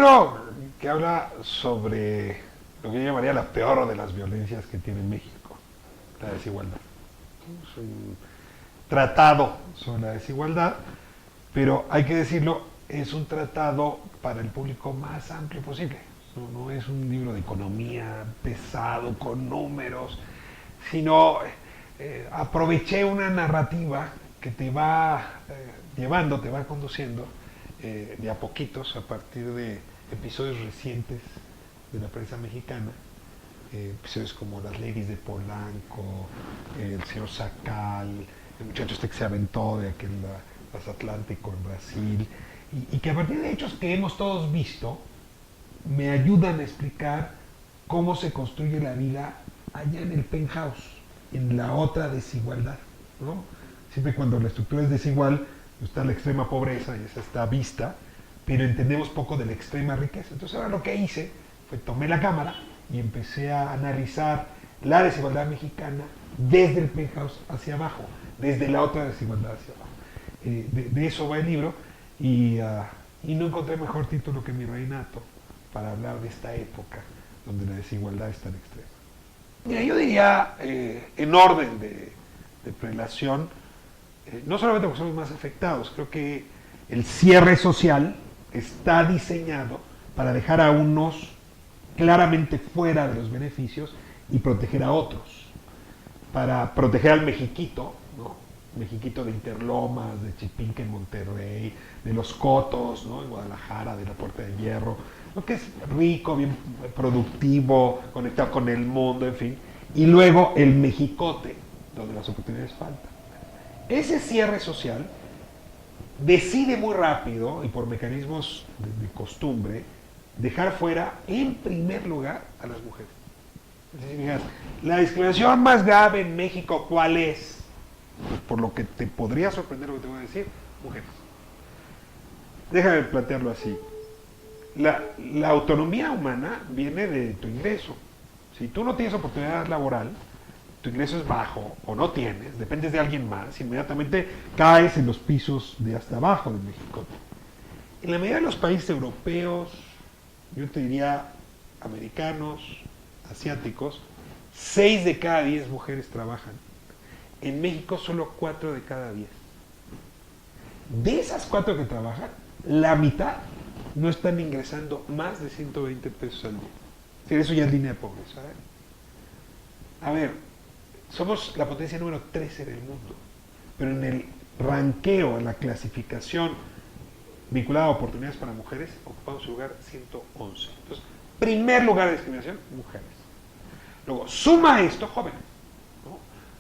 libro que habla sobre lo que yo llamaría la peor de las violencias que tiene México, la desigualdad. Es un tratado sobre la desigualdad, pero hay que decirlo, es un tratado para el público más amplio posible. No es un libro de economía pesado, con números, sino aproveché una narrativa que te va llevando, te va conduciendo de a poquitos a partir de episodios recientes de la prensa mexicana, episodios como Las Ladies de Polanco, El señor Sacal, el muchacho este que se aventó de aquel transatlántico en Brasil, y que a partir de hechos que hemos todos visto, me ayudan a explicar cómo se construye la vida allá en el penthouse, en la otra desigualdad, ¿no? Siempre cuando la estructura es desigual, está la extrema pobreza y esa está vista, pero entendemos poco de la extrema riqueza. Entonces ahora lo que hice fue tomé la cámara y empecé a analizar la desigualdad mexicana desde el penthouse hacia abajo, desde la otra desigualdad hacia abajo. De eso va el libro y no encontré mejor título que Mi Reinato para hablar de esta época donde la desigualdad es tan extrema. Mira, yo diría, en orden de prelación, no solamente porque somos más afectados, creo que el cierre social está diseñado para dejar a unos claramente fuera de los beneficios y proteger a otros. Para proteger al mexiquito, ¿no? Mexiquito de Interlomas, de Chipinque en Monterrey, de Los Cotos, ¿no? En Guadalajara, de la Puerta de Hierro, lo que es rico, bien productivo, conectado con el mundo, en fin. Y luego el mexicote, donde las oportunidades faltan. Ese cierre social decide muy rápido y por mecanismos de costumbre dejar fuera en primer lugar a las mujeres. Es decir, fíjate, la discriminación más grave en México, ¿cuál es? Pues por lo que te podría sorprender lo que te voy a decir, mujeres. Déjame plantearlo así. La autonomía humana viene de tu ingreso. Si tú no tienes oportunidad laboral, tu ingreso es bajo o no tienes, dependes de alguien más, inmediatamente caes en los pisos de hasta abajo de México. En la mayoría de los países europeos, yo te diría americanos, asiáticos, 6 de cada 10 mujeres trabajan. En México solo 4 de cada 10. De esas 4 que trabajan, la mitad no están ingresando más de 120 pesos al día. Es decir, eso ya es línea de pobreza. A ver, somos la potencia número 13 del mundo, pero en el ranqueo, en la clasificación vinculada a oportunidades para mujeres, ocupamos el lugar 111. Entonces, primer lugar de discriminación, mujeres. Luego, suma esto, jóvenes, ¿no?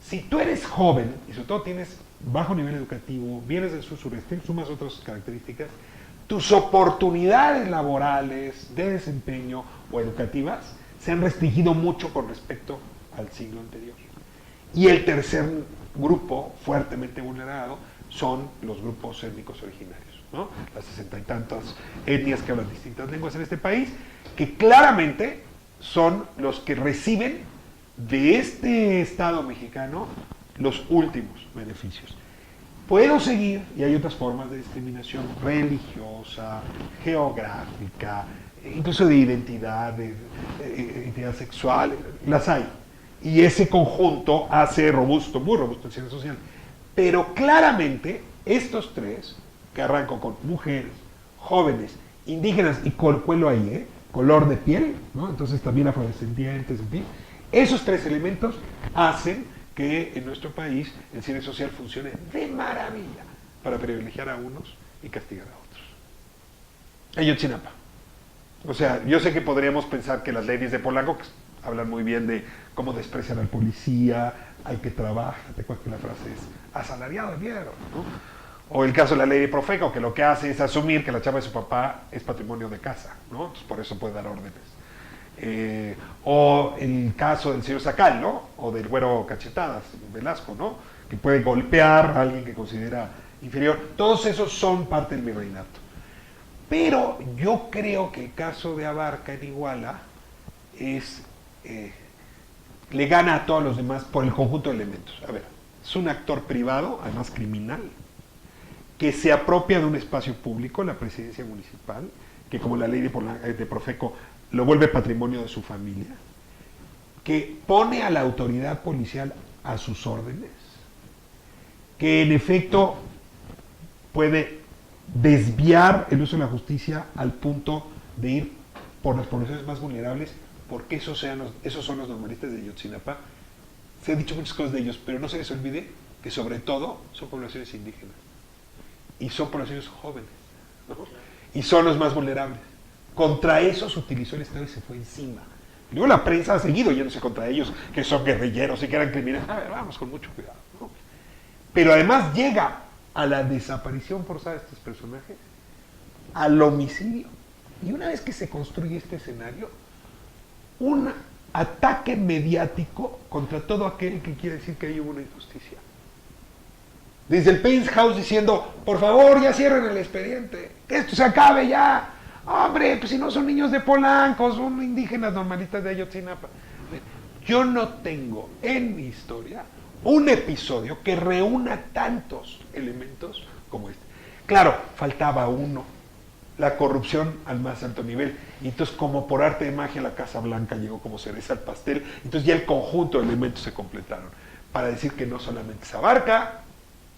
Si tú eres joven y sobre todo tienes bajo nivel educativo, vienes del sur-sureste, sumas otras características, tus oportunidades laborales, de desempeño o educativas se han restringido mucho con respecto al siglo anterior. Y el tercer grupo fuertemente vulnerado son los grupos étnicos originarios, ¿no? Las 60 y tantas etnias que hablan distintas lenguas en este país, que claramente son los que reciben de este Estado mexicano los últimos beneficios. Puedo seguir, y hay otras formas de discriminación religiosa, geográfica, incluso de identidad, de identidad sexual, las hay. Y ese conjunto hace robusto, muy robusto el cierre social. Pero claramente estos tres, que arranco con mujeres, jóvenes, indígenas y cuelo ahí, color de piel, ¿no? Entonces también afrodescendientes, en fin, esos tres elementos hacen que en nuestro país el cierre social funcione de maravilla para privilegiar a unos y castigar a otros. Ayotzinapa. O sea, yo sé que podríamos pensar que las leyes de Polanco que hablan muy bien de cómo desprecian al policía, al que trabaja, te acuerdas que la frase es asalariado de mierda, ¿no? O el caso de la ley de Profeco, que lo que hace es asumir que la chava de su papá es patrimonio de casa, ¿no? Entonces por eso puede dar órdenes. O el caso del señor Sacal, ¿no? O del güero Cachetadas, Velasco, ¿no? Que puede golpear a alguien que considera inferior. Todos esos son parte del virreinato. Pero yo creo que el caso de Abarca en Iguala es, le gana a todos los demás por el conjunto de elementos. A ver, es un actor privado, además criminal, que se apropia de un espacio público, la presidencia municipal, que como la ley de Profeco lo vuelve patrimonio de su familia, que pone a la autoridad policial a sus órdenes, que en efecto puede desviar el uso de la justicia al punto de ir por las poblaciones más vulnerables, porque esos son los normalistas de Ayotzinapa. Se ha dicho muchas cosas de ellos, pero no se les olvide que sobre todo son poblaciones indígenas y son poblaciones jóvenes, ¿no? Y son los más vulnerables. Contra eso se utilizó el Estado y se fue encima. Luego la prensa ha seguido yéndose contra ellos, que son guerrilleros y que eran criminales. A ver, vamos con mucho cuidado, ¿no? Pero además llega a la desaparición forzada de estos personajes, al homicidio, y una vez que se construye este escenario, un ataque mediático contra todo aquel que quiere decir que ahí hubo una injusticia. Desde el Penthouse diciendo, por favor, ya cierren el expediente, que esto se acabe ya. Hombre, pues si no son niños de Polanco, son indígenas normalistas de Ayotzinapa. Yo no tengo en mi historia un episodio que reúna tantos elementos como este. Claro, faltaba uno, la corrupción al más alto nivel. Y entonces, como por arte de magia, la Casa Blanca llegó como cereza al pastel. Entonces ya el conjunto de elementos se completaron para decir que no solamente se abarca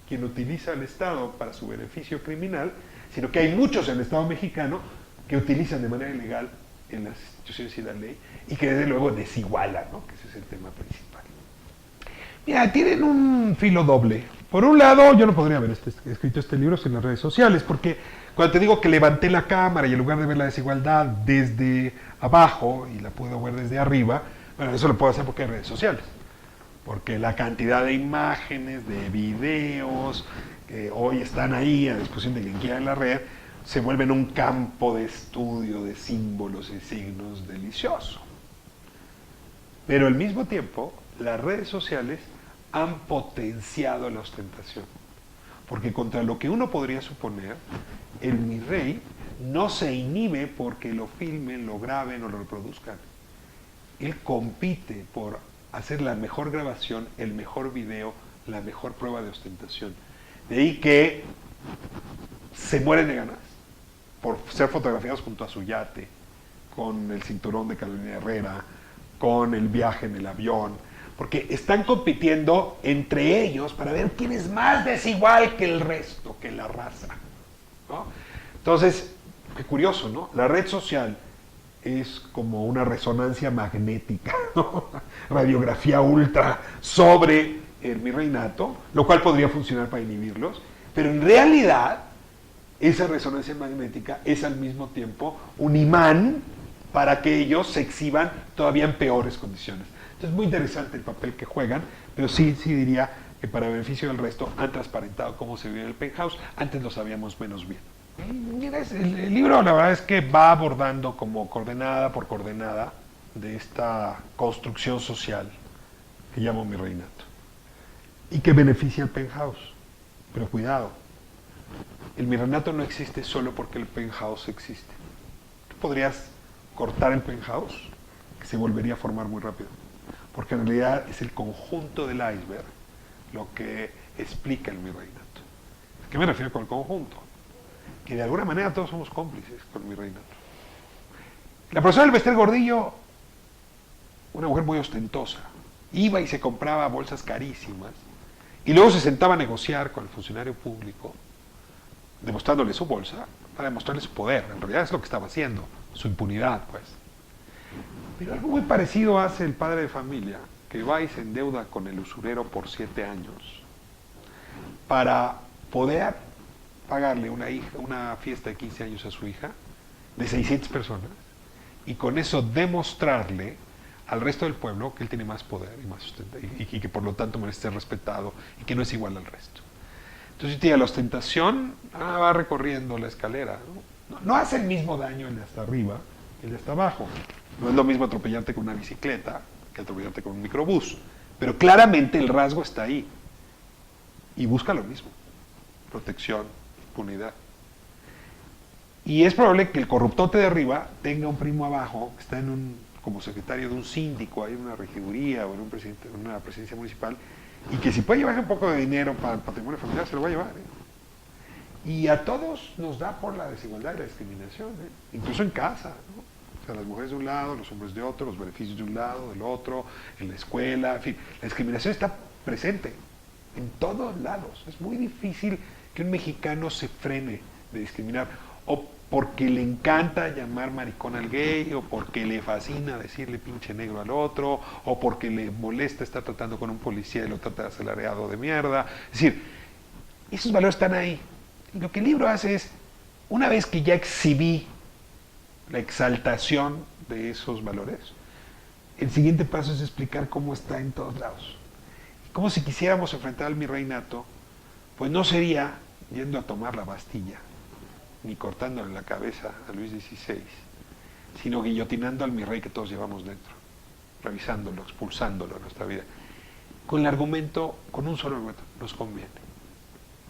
quien utiliza al Estado para su beneficio criminal, sino que hay muchos en el Estado mexicano que utilizan de manera ilegal en las instituciones y la ley y que desde luego desigualan, ¿no? Que ese es el tema principal. Mira, tienen un filo doble. Por un lado, yo no podría haber escrito este libro sin las redes sociales, porque cuando te digo que levanté la cámara y en lugar de ver la desigualdad desde abajo y la puedo ver desde arriba, bueno, eso lo puedo hacer porque hay redes sociales. Porque la cantidad de imágenes, de videos que hoy están ahí a disposición de quien quiera en la red, se vuelven un campo de estudio de símbolos y signos delicioso. Pero al mismo tiempo, las redes sociales han potenciado la ostentación. Porque contra lo que uno podría suponer, el mi rey no se inhibe porque lo filmen, lo graben o lo reproduzcan. Él compite por hacer la mejor grabación, el mejor video, la mejor prueba de ostentación. De ahí que se mueren de ganas por ser fotografiados junto a su yate, con el cinturón de Carolina Herrera, con el viaje en el avión, porque están compitiendo entre ellos para ver quién es más desigual que el resto, que la raza, ¿no? Entonces, qué curioso, ¿no? La red social es como una resonancia magnética, ¿no? Radiografía ultra sobre el virreinato, lo cual podría funcionar para inhibirlos, pero en realidad esa resonancia magnética es al mismo tiempo un imán para que ellos se exhiban todavía en peores condiciones. Entonces es muy interesante el papel que juegan, pero sí diría que para beneficio del resto han transparentado cómo se vive en el Penthouse. Antes lo sabíamos menos bien. Mira, el libro la verdad es que va abordando como coordenada por coordenada de esta construcción social que llamo mi reinato y que beneficia al Penthouse. Pero cuidado, el virreinato no existe solo porque el Penthouse existe. Tú podrías cortar el Penthouse, que se volvería a formar muy rápido, porque en realidad es el conjunto del iceberg lo que explica el virreinato. ¿A qué me refiero con el conjunto? Que de alguna manera todos somos cómplices con el virreinato. La profesora del Bester Gordillo, una mujer muy ostentosa, iba y se compraba bolsas carísimas y luego se sentaba a negociar con el funcionario público, demostrándole su bolsa para demostrarle su poder. En realidad es lo que estaba haciendo, su impunidad, pues. Pero algo muy parecido hace el padre de familia, que va y se endeuda con el usurero por 7 años para poder pagarle una fiesta de 15 años a su hija de 600 personas y con eso demostrarle al resto del pueblo que él tiene más poder y más y que por lo tanto merece ser respetado y que no es igual al resto. Entonces, tía, la ostentación va recorriendo la escalera, ¿no? No hace el mismo daño el de hasta arriba que el de hasta abajo. No es lo mismo atropellarte con una bicicleta que atropellarte con un microbús, pero claramente el rasgo está ahí y busca lo mismo: protección, impunidad. Y es probable que el corruptote de arriba tenga un primo abajo, que está como secretario de un síndico, hay una regiduría o en una presidencia municipal, y que si puede llevarse un poco de dinero para el patrimonio familiar, se lo va a llevar, ¿eh? Y a todos nos da por la desigualdad y la discriminación, ¿eh? Incluso en casa, ¿no? O sea, las mujeres de un lado, los hombres de otro, los beneficios de un lado, del otro, en la escuela, en fin. La discriminación está presente en todos lados. Es muy difícil que un mexicano se frene de discriminar. O porque le encanta llamar maricón al gay, o porque le fascina decirle pinche negro al otro, o porque le molesta estar tratando con un policía y lo trata de asalariado de mierda. Es decir, esos valores están ahí. Y lo que el libro hace es, una vez que ya exhibí la exaltación de esos valores, el siguiente paso es explicar cómo está en todos lados. Como si quisiéramos enfrentar al virreinato, pues no sería yendo a tomar la Bastilla, ni cortándole la cabeza a Luis XVI, sino guillotinando al mi rey que todos llevamos dentro, revisándolo, expulsándolo de nuestra vida. Con el argumento, con un solo argumento, nos conviene.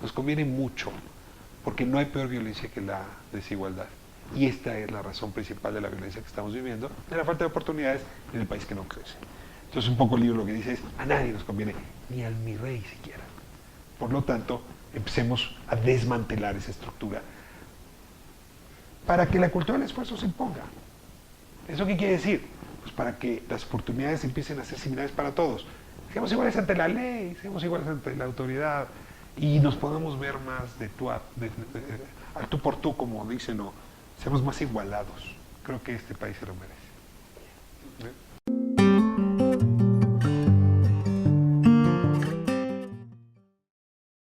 Nos conviene mucho, porque no hay peor violencia que la desigualdad. Y esta es la razón principal de la violencia que estamos viviendo, de la falta de oportunidades en el país que no crece. Entonces un poco el libro lo que dice es, a nadie nos conviene, ni al mi rey siquiera. Por lo tanto, empecemos a desmantelar esa estructura para que la cultura del esfuerzo se imponga. ¿Eso qué quiere decir? Pues para que las oportunidades empiecen a ser similares para todos. Seamos iguales ante la ley, seamos iguales ante la autoridad y nos podamos ver más al tú por tú, como dicen, o seamos más igualados. Creo que este país se lo merece. ¿Eh?